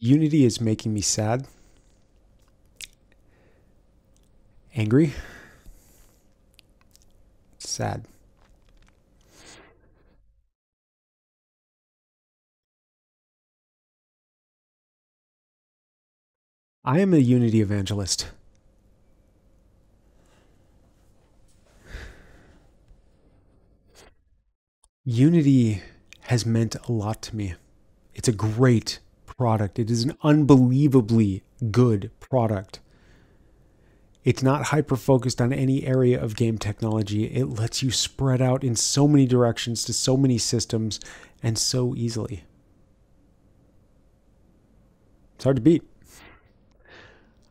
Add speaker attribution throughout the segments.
Speaker 1: Unity is making me sad, angry, sad. I am a Unity evangelist. Unity has meant a lot to me. It's a great product. It is an unbelievably good product. It's not hyper focused on any area of game technology. It lets you spread out in so many directions to so many systems and so easily. It's hard to beat.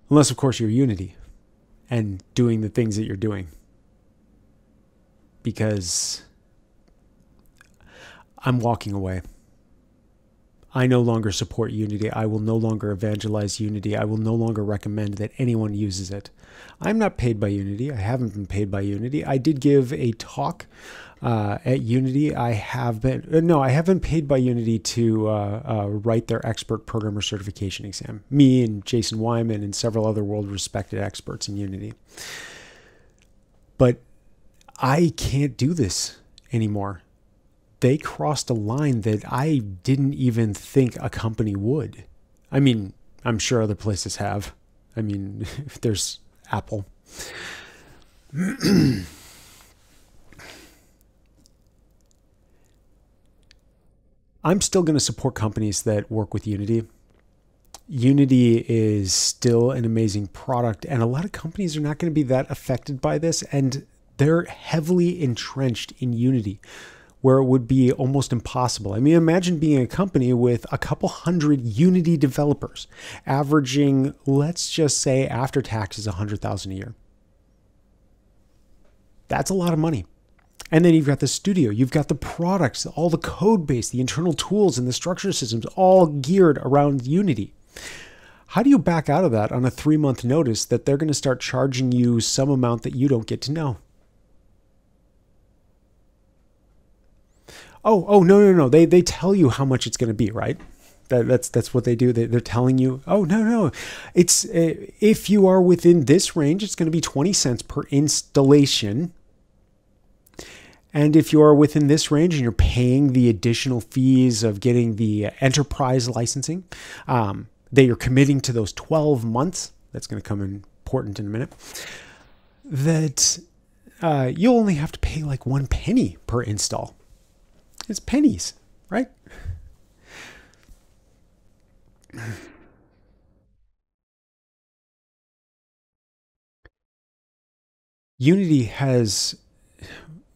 Speaker 1: Unless, of course, you're Unity and doing the things that you're doing. Because I'm walking away. I no longer support Unity. I will no longer evangelize Unity. I will no longer recommend that anyone uses it. I'm not paid by Unity. I haven't been paid by Unity. I did give a talk at Unity. I haven't paid by Unity to write their expert programmer certification exam. Me and Jason Wyman and several other world-respected experts in Unity. But I can't do this anymore. They crossed a line that I didn't even think a company would. I mean, I'm sure other places have. I mean, there's Apple. I'm still going to support companies that work with Unity. Unity is still an amazing product, and a lot of companies are not going to be that affected by this, and they're heavily entrenched in Unity, where it would be almost impossible. I mean, imagine being a company with a couple hundred Unity developers, averaging, let's just say, after taxes, $100,000 a year. That's a lot of money. And then you've got the studio, you've got the products, all the code base, the internal tools, and the structure systems, all geared around Unity. How do you back out of that on a 3-month notice that they're going to start charging you some amount that you don't get to know? Oh, no. They tell you how much it's going to be, right? That's what they do. They're telling you, oh, no. It's if you are within this range, it's going to be 20 cents per installation. And if you are within this range and you're paying the additional fees of getting the enterprise licensing, that you're committing to those 12 months, that's going to come important in a minute, that you'll only have to pay like 1 penny per install. It's pennies, right? Unity has,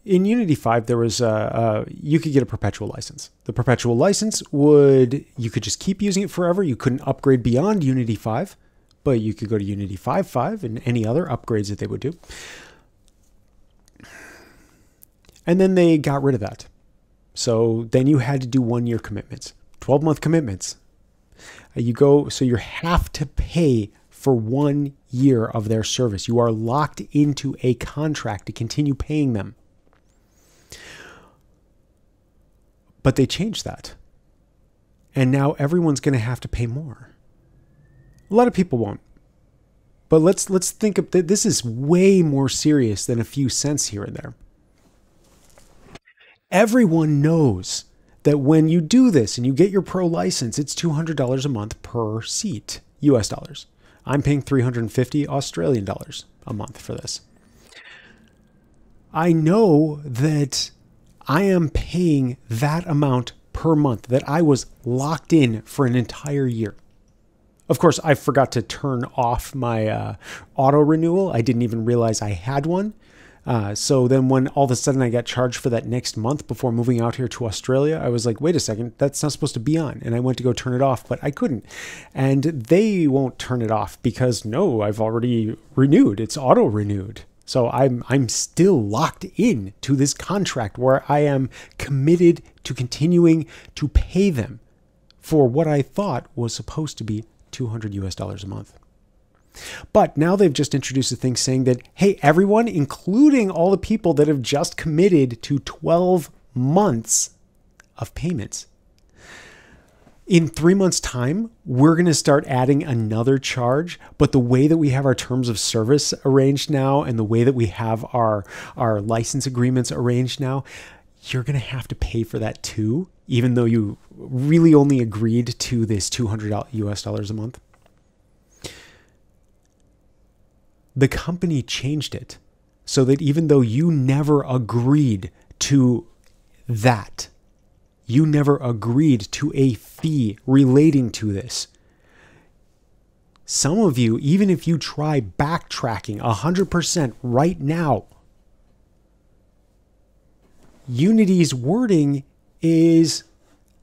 Speaker 1: in Unity 5, there was you could get a perpetual license. The perpetual license you could just keep using it forever. You couldn't upgrade beyond Unity 5, but you could go to Unity 5.5 and any other upgrades that they would do. And then they got rid of that. So then you had to do 1-year commitments, 12-month commitments. So you have to pay for 1 year of their service. You are locked into a contract to continue paying them. But they changed that. And now everyone's going to have to pay more. A lot of people won't. But let's think of this is way more serious than a few cents here and there. Everyone knows that when you do this and you get your pro license, it's $200 a month per seat, US dollars. I'm paying 350 Australian dollars a month for this. I know that I am paying that amount per month, that I was locked in for an entire year. Of course, I forgot to turn off my auto renewal. I didn't even realize I had one. So then when all of a sudden I got charged for that next month before moving out here to Australia, I was like, wait a second, that's not supposed to be on. And I went to go turn it off, but I couldn't. And they won't turn it off because no, I've already renewed. It's auto renewed. So I'm still locked in to this contract where I am committed to continuing to pay them for what I thought was supposed to be $200 US a month. But now they've just introduced a thing saying that, hey, everyone, including all the people that have just committed to 12 months of payments, In 3 months' time, we're going to start adding another charge. But the way that we have our terms of service arranged now and the way that we have our license agreements arranged now, you're going to have to pay for that too, even though you really only agreed to this $200 US dollars a month. The company changed it so that even though you never agreed to that, you never agreed to a fee relating to this. Some of you, even if you try backtracking 100% right now, Unity's wording is,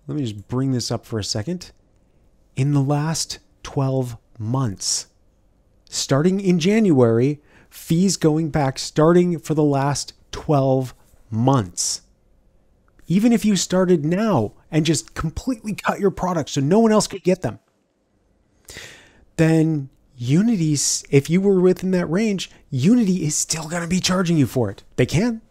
Speaker 1: let me just bring this up for a second, in the last 12 months. Starting in January, fees going back starting for the last 12 months. Even if you started now and just completely cut your products so no one else could get them, then Unity's, if you were within that range, Unity is still going to be charging you for it. They can,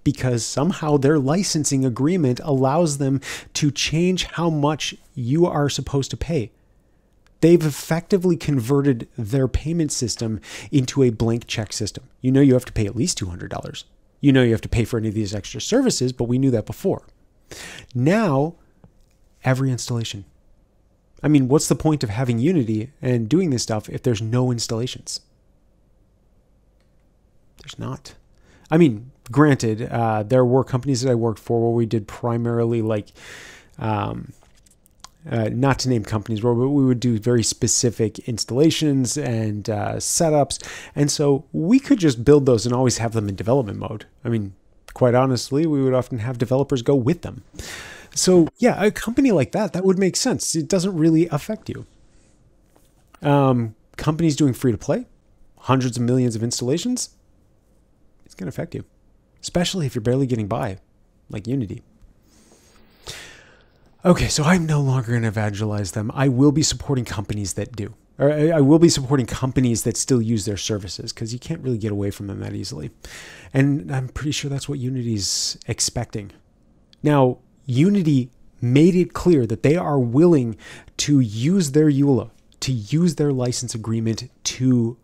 Speaker 1: because somehow their licensing agreement allows them to change how much you are supposed to pay. They've effectively converted their payment system into a blank check system. You know you have to pay at least $200. You know you have to pay for any of these extra services, but we knew that before. Now, every installation. I mean, what's the point of having Unity and doing this stuff if there's no installations? There's not. I mean, granted, there were companies that I worked for where we did primarily like, not to name companies, but we would do very specific installations and setups. And so we could just build those and always have them in development mode. I mean, quite honestly, we would often have developers go with them. So yeah, a company like that, that would make sense. It doesn't really affect you. Companies doing free to play, hundreds of millions of installations, it's going to affect you, especially if you're barely getting by, like Unity. Okay, so I'm no longer going to evangelize them. I will be supporting companies that do. Or I will be supporting companies that still use their services, because you can't really get away from them that easily. And I'm pretty sure that's what Unity's expecting. Now, Unity made it clear that they are willing to use their EULA, to use their license agreement to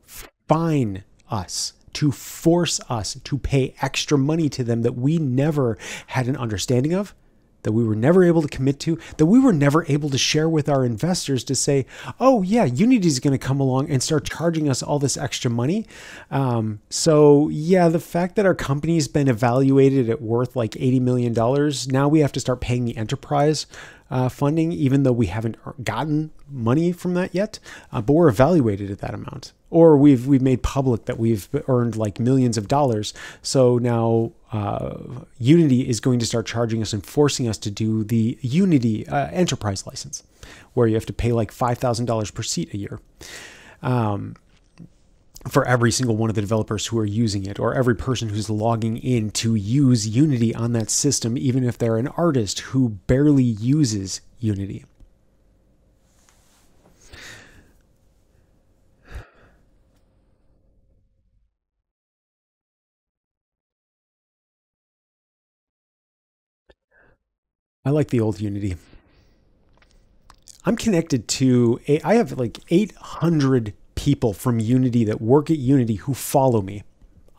Speaker 1: fine us, to force us to pay extra money to them that we never had an understanding of, that we were never able to commit to, that we were never able to share with our investors to say, oh yeah, Unity is going to come along and start charging us all this extra money. So yeah, the fact that our company's been evaluated at worth like $80 million, now we have to start paying the enterprise funding, even though we haven't gotten money from that yet, but we're evaluated at that amount. Or we've made public that we've earned like millions of dollars. So now Unity is going to start charging us and forcing us to do the Unity enterprise license, where you have to pay like $5,000 per seat a year for every single one of the developers who are using it, or every person who's logging in to use Unity on that system, even if they're an artist who barely uses Unity. I like the old Unity. I'm connected to, I have like 800 people from Unity that work at Unity who follow me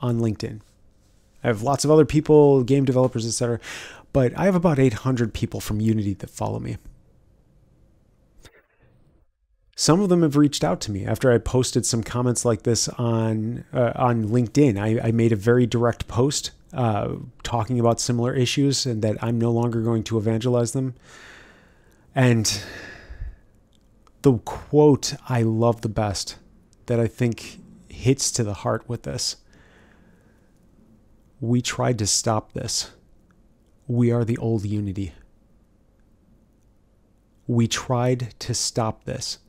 Speaker 1: on LinkedIn. I have lots of other people, game developers, etc. But I have about 800 people from Unity that follow me. Some of them have reached out to me after I posted some comments like this on LinkedIn. I made a very direct post talking about similar issues and that I'm no longer going to evangelize them. And the quote I love the best that I think hits to the heart with this: we tried to stop this. We are the old Unity. We tried to stop this.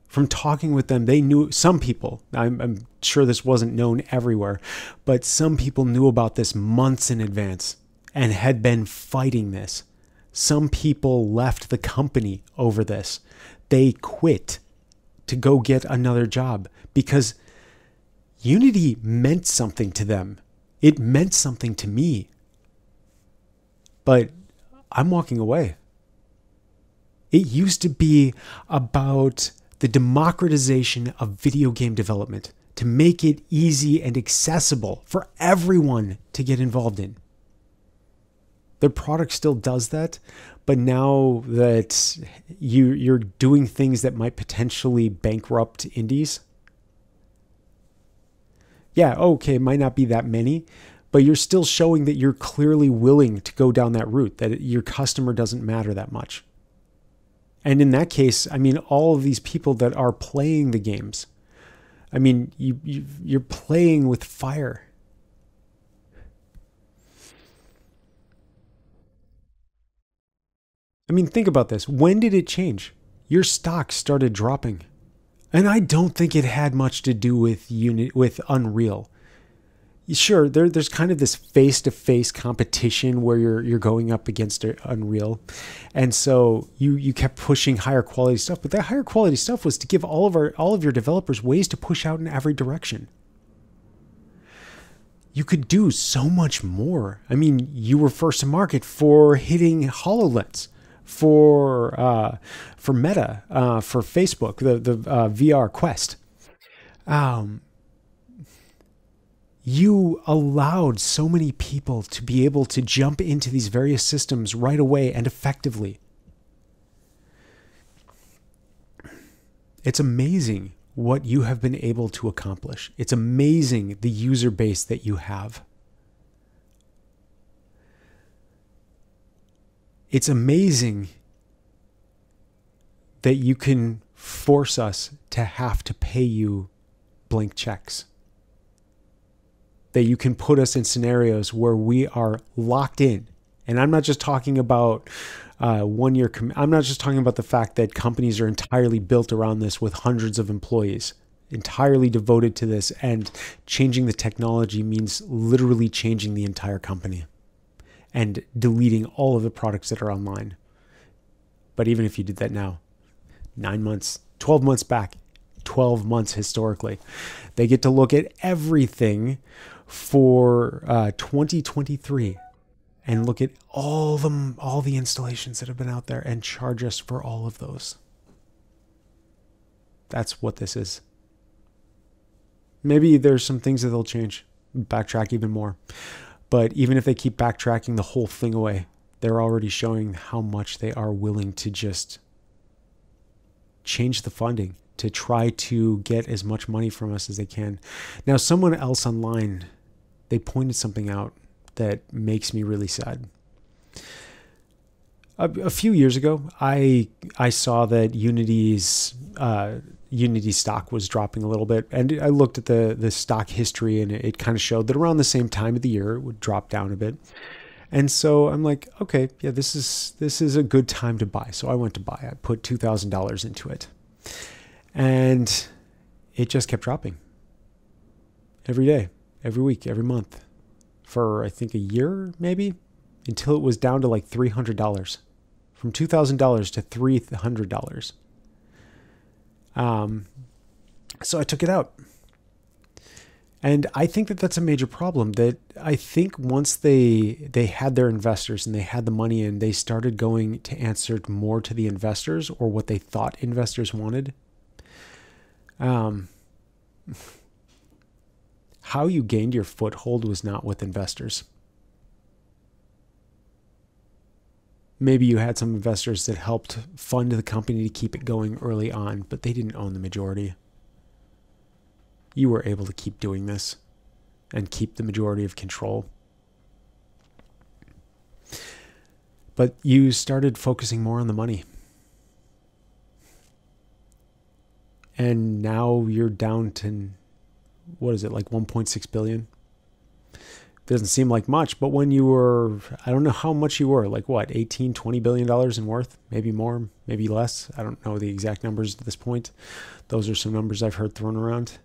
Speaker 1: From talking with them, they knew, some people, I'm sure this wasn't known everywhere, but some people knew about this months in advance and had been fighting this. Some people left the company over this. They quit to go get another job because Unity meant something to them. It meant something to me. But I'm walking away. It used to be about the democratization of video game development to make it easy and accessible for everyone to get involved in. Their product still does that, but now that you're doing things that might potentially bankrupt indies, yeah, okay, it might not be that many, but you're still showing that you're clearly willing to go down that route, that your customer doesn't matter that much. And in that case, I mean, all of these people that are playing the games, I mean, you're playing with fire. I mean, think about this. When did it change? Your stock started dropping. And I don't think it had much to do with Unreal. Sure, there's kind of this face-to-face competition where you're going up against Unreal. And so you kept pushing higher quality stuff, but that higher quality stuff was to give all of your developers ways to push out in every direction. You could do so much more. I mean, you were first to market for hitting HoloLens, for Meta, for Facebook, the VR Quest. You allowed so many people to be able to jump into these various systems right away and effectively. It's amazing what you have been able to accomplish. It's amazing the user base that you have. It's amazing that you can force us to have to pay you blank checks. That you can put us in scenarios where we are locked in. And I'm not just talking about 1 year. I'm not just talking about the fact that companies are entirely built around this with hundreds of employees, entirely devoted to this, and changing the technology means literally changing the entire company and deleting all of the products that are online. But even if you did that now, 9 months, 12 months back, 12 months historically, they get to look at everything for 2023 and look at all the installations that have been out there and charge us for all of those. That's what this is. Maybe there's some things that they'll change, backtrack even more. But even if they keep backtracking the whole thing away, they're already showing how much they are willing to just change the funding to try to get as much money from us as they can. Now, someone else online, they pointed something out that makes me really sad. A few years ago, I saw that Unity's Unity stock was dropping a little bit, and I looked at the stock history, and it kind of showed that around the same time of the year it would drop down a bit. And so I'm like, okay, yeah, this is a good time to buy. So I went to buy. I put $2,000 into it, and it just kept dropping every day, every week, every month for I think a year maybe, until it was down to like $300, from $2,000 to $300. So I took it out. And I think that that's a major problem. That I think once they had their investors and they had the money in, they started going to answer more to the investors or what they thought investors wanted. How you gained your foothold was not with investors. Maybe you had some investors that helped fund the company to keep it going early on, but they didn't own the majority. You were able to keep doing this and keep the majority of control. But you started focusing more on the money. And now you're down to, what is it, like 1.6 billion? Doesn't seem like much, but when you were, I don't know how much you were, like what, 18, 20 billion dollars in worth, maybe more, maybe less. I don't know the exact numbers at this point. Those are some numbers I've heard thrown around.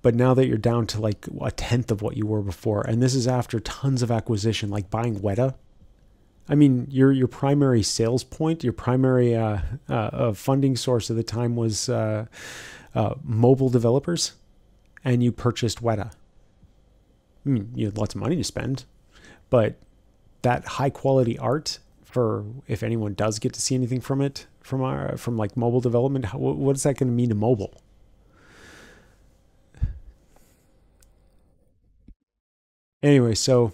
Speaker 1: But now that you're down to like a tenth of what you were before, and this is after tons of acquisition, like buying Weta. I mean, your primary sales point, your primary funding source at the time was mobile developers, and you purchased Weta. I mean, you had lots of money to spend, but that high quality art for if anyone does get to see anything from it, from like mobile development, what is that going to mean to mobile? Anyway, so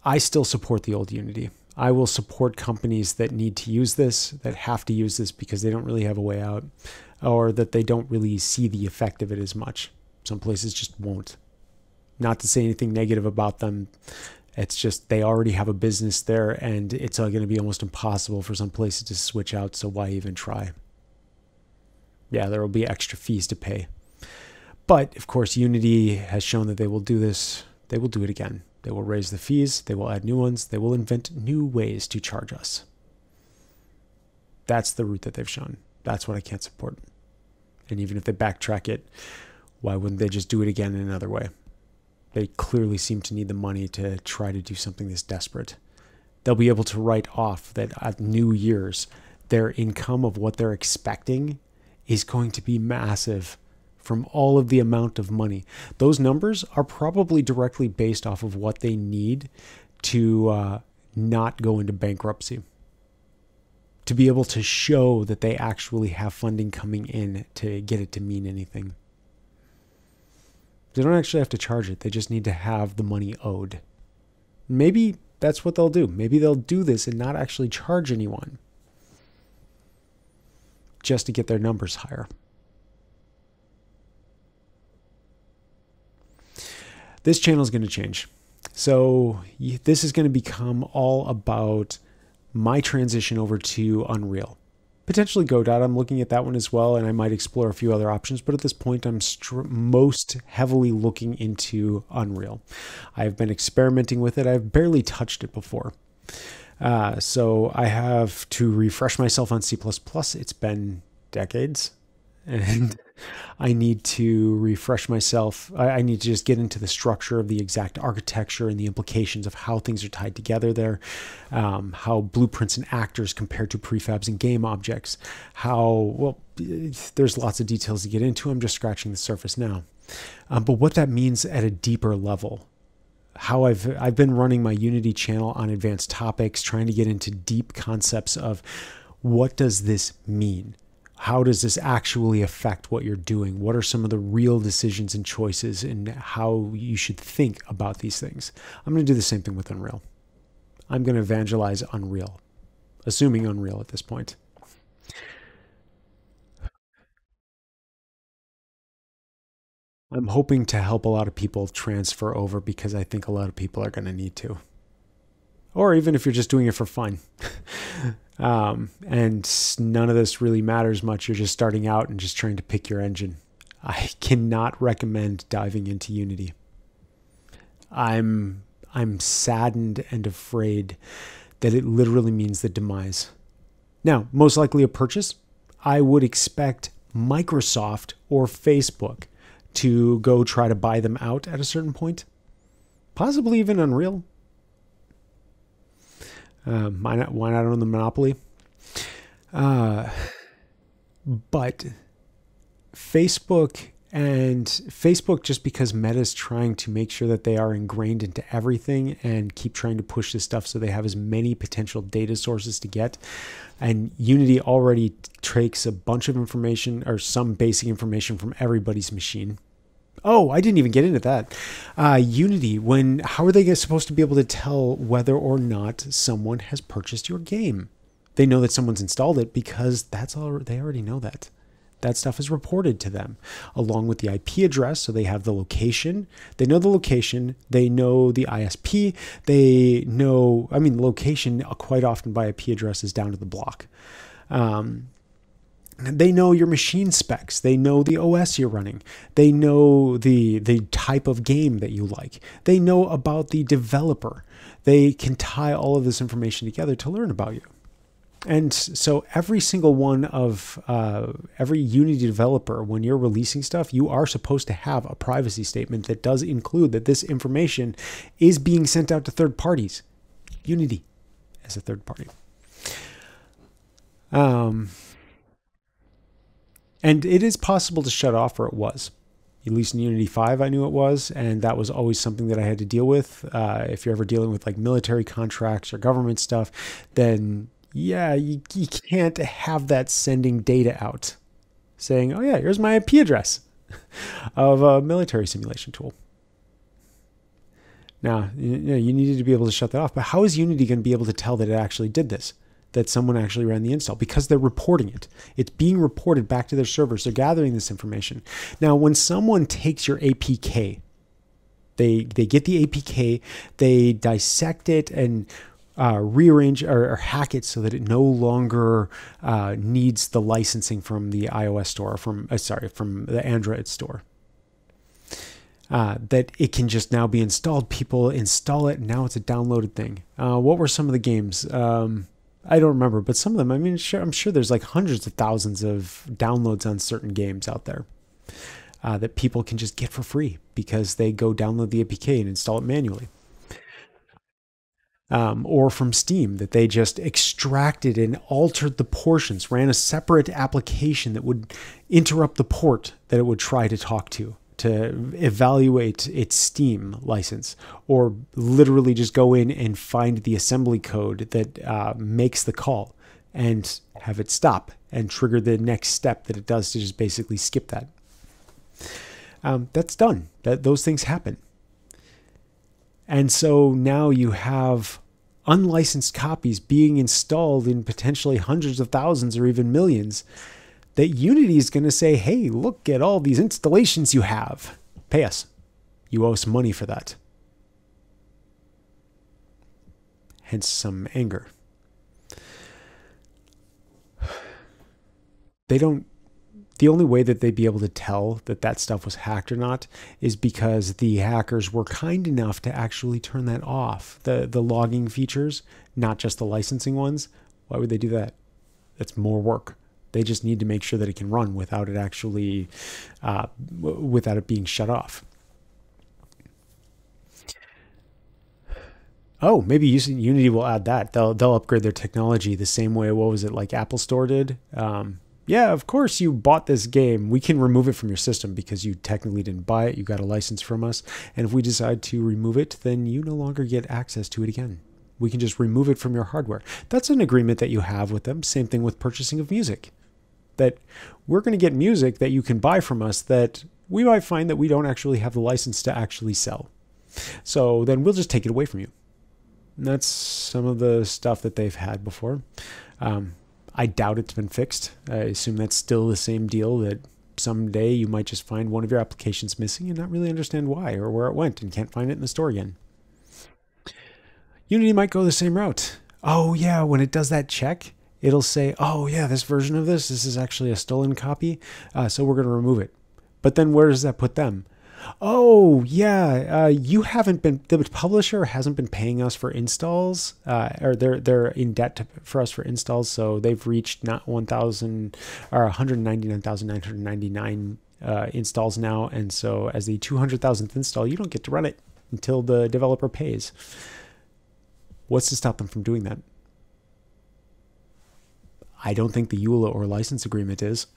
Speaker 1: I still support the old Unity. I will support companies that need to use this, that have to use this because they don't really have a way out, or that they don't really see the effect of it as much. Some places just won't. Not to say anything negative about them. It's just they already have a business there, and it's going to be almost impossible for some places to switch out, so why even try? Yeah, there will be extra fees to pay. But, of course, Unity has shown that they will do this. They will do it again. They will raise the fees. They will add new ones. They will invent new ways to charge us. That's the route that they've shown. That's what I can't support. And even if they backtrack it, why wouldn't they just do it again in another way? They clearly seem to need the money to try to do something this desperate. They'll be able to write off that at New Year's, their income of what they're expecting is going to be massive from all of the amount of money. Those numbers are probably directly based off of what they need to not go into bankruptcy, to be able to show that they actually have funding coming in to get it to mean anything. They don't actually have to charge it. They just need to have the money owed. Maybe that's what they'll do. Maybe they'll do this and not actually charge anyone just to get their numbers higher. This channel is going to change. So this is going to become all about my transition over to Unreal. Potentially Godot, I'm looking at that one as well, and I might explore a few other options, but at this point I'm most heavily looking into Unreal. I've been experimenting with it. I've barely touched it before. So I have to refresh myself on C++. It's been decades, and I need to refresh myself. I need to just get into the structure of the exact architecture and the implications of how things are tied together there, how blueprints and actors compare to prefabs and game objects, well, there's lots of details to get into. I'm just scratching the surface now. But what that means at a deeper level, how I've been running my Unity channel on advanced topics, trying to get into deep concepts of what does this mean? How does this actually affect what you're doing? What are some of the real decisions and choices and how you should think about these things? I'm going to do the same thing with Unreal. I'm going to evangelize Unreal, assuming Unreal at this point. I'm hoping to help a lot of people transfer over because I think a lot of people are going to need to. Or even if you're just doing it for fun. And none of this really matters much. You're just starting out and just trying to pick your engine. I cannot recommend diving into Unity. I'm saddened and afraid that it literally means the demise. Now, most likely a purchase. I would expect Microsoft or Facebook to go try to buy them out at a certain point. Possibly even Unreal. Why not own the monopoly? But Facebook, just because Meta is trying to make sure that they are ingrained into everything and keep trying to push this stuff so they have as many potential data sources to get. And Unity already takes a bunch of information or some basic information from everybody's machine. Oh, I didn't even get into that. Unity, how are they supposed to be able to tell whether or not someone has purchased your game? They know that someone's installed it because they already know that. That stuff is reported to them along with the IP address. So they have the location. They know the location. They know the ISP. They know, location quite often by IP address is down to the block. They know your machine specs. They know the OS you're running. They know the type of game that you like. They know about the developer. They can tie all of this information together to learn about you. And so every single one of every Unity developer, when you're releasing stuff, you are supposed to have a privacy statement that does include that this information is being sent out to third parties. Unity as a third party. And it is possible to shut off, or it was. At least in Unity 5, I knew it was, and that was always something that I had to deal with. If you're ever dealing with like military contracts or government stuff, then yeah, you can't have that sending data out saying, oh yeah, here's my IP address of a military simulation tool. Now, you needed to be able to shut that off, but how is Unity going to be able to tell that it actually did this? That someone actually ran the install? Because they're reporting it. It's being reported back to their servers. They're gathering this information. Now, when someone takes your APK, they get the APK, they dissect it and rearrange or hack it so that it no longer needs the licensing from the iOS store, from the Android store. That it can just now be installed. People install it, and now it's a downloaded thing. What were some of the games? I don't remember, but some of them, I mean, I'm sure there's like hundreds of thousands of downloads on certain games out there that people can just get for free because they go download the APK and install it manually. Or from Steam, that they just extracted and altered the portions, ran a separate application that would interrupt the port that it would try to talk to evaluate its Steam license, or literally just go in and find the assembly code that makes the call and have it stop and trigger the next step that it does to just basically skip that. That's done. Those things happen. And so now you have unlicensed copies being installed in potentially hundreds of thousands or even millions, that Unity is going to say, hey, look at all these installations you have. Pay us. You owe us money for that. Hence some anger. The only way that they'd be able to tell that that stuff was hacked or not is because the hackers were kind enough to actually turn that off. The logging features, not just the licensing ones. Why would they do that? That's more work. They just need to make sure that it can run without it actually, without it being shut off. Oh, maybe Unity will add that. They'll upgrade their technology the same way, what was it, like Apple Store did? Yeah, of course you bought this game. We can remove it from your system because you technically didn't buy it. You got a license from us. And if we decide to remove it, then you no longer get access to it again. We can just remove it from your hardware. That's an agreement that you have with them. Same thing with purchasing of music. That we're going to get music that you can buy from us that we might find that we don't actually have the license to actually sell. So then we'll just take it away from you. And that's some of the stuff that they've had before. I doubt it's been fixed. I assume that's still the same deal, that someday you might just find one of your applications missing and not really understand why or where it went and can't find it in the store again. Unity might go the same route. Oh yeah, when it does that check, it'll say, oh yeah, this version of this is actually a stolen copy, so we're going to remove it. But then where does that put them? Oh yeah, you haven't been, the publisher hasn't been paying us for installs, or they're in debt for us for installs, so they've reached not 1,000 or 199,999 installs now, and so as the 200,000th install, you don't get to run it until the developer pays. What's to stop them from doing that? I don't think the EULA or license agreement is.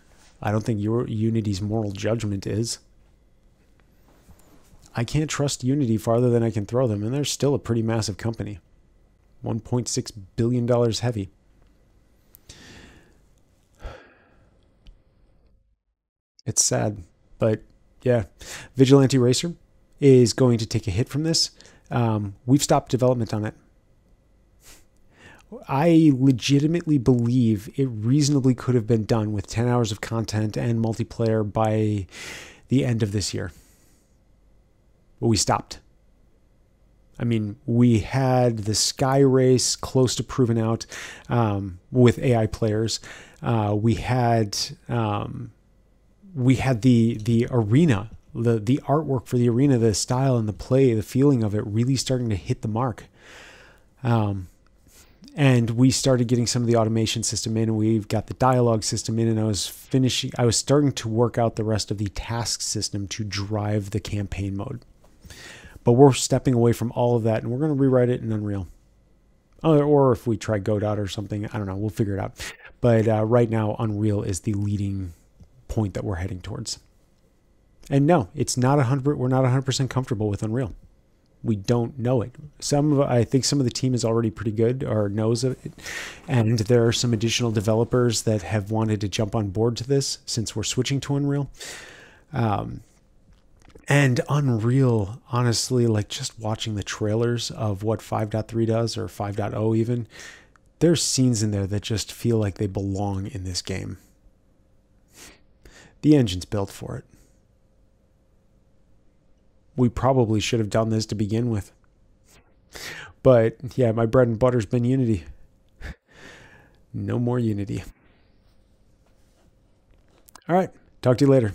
Speaker 1: I don't think your Unity's moral judgment is. I can't trust Unity farther than I can throw them, and they're still a pretty massive company. $1.6 billion heavy. It's sad, but yeah. Vigilante Racer is going to take a hit from this. We've stopped development on it. I legitimately believe it reasonably could have been done with 10 hours of content and multiplayer by the end of this year. But we stopped. I mean, we had the Sky Race close to proven out with AI players. We had the arena, the artwork for the arena, the style and the play, the feeling of it really starting to hit the mark. And we started getting some of the automation system in, and we've got the dialogue system in, and I was starting to work out the rest of the task system to drive the campaign mode. But we're stepping away from all of that, and we're going to rewrite it in Unreal. Or if we try Godot or something, I don't know, we'll figure it out. But right now, Unreal is the leading point that we're heading towards. And no, it's not 100. We're not 100% comfortable with Unreal. We don't know it. I think some of the team is already pretty good or knows of it. And there are some additional developers that have wanted to jump on board to this since we're switching to Unreal. And Unreal, honestly, like just watching the trailers of what 5.3 does or 5.0 even, there's scenes in there that just feel like they belong in this game. The engine's built for it. We probably should have done this to begin with. But yeah, my bread and butter's been Unity. No more Unity. All right. Talk to you later.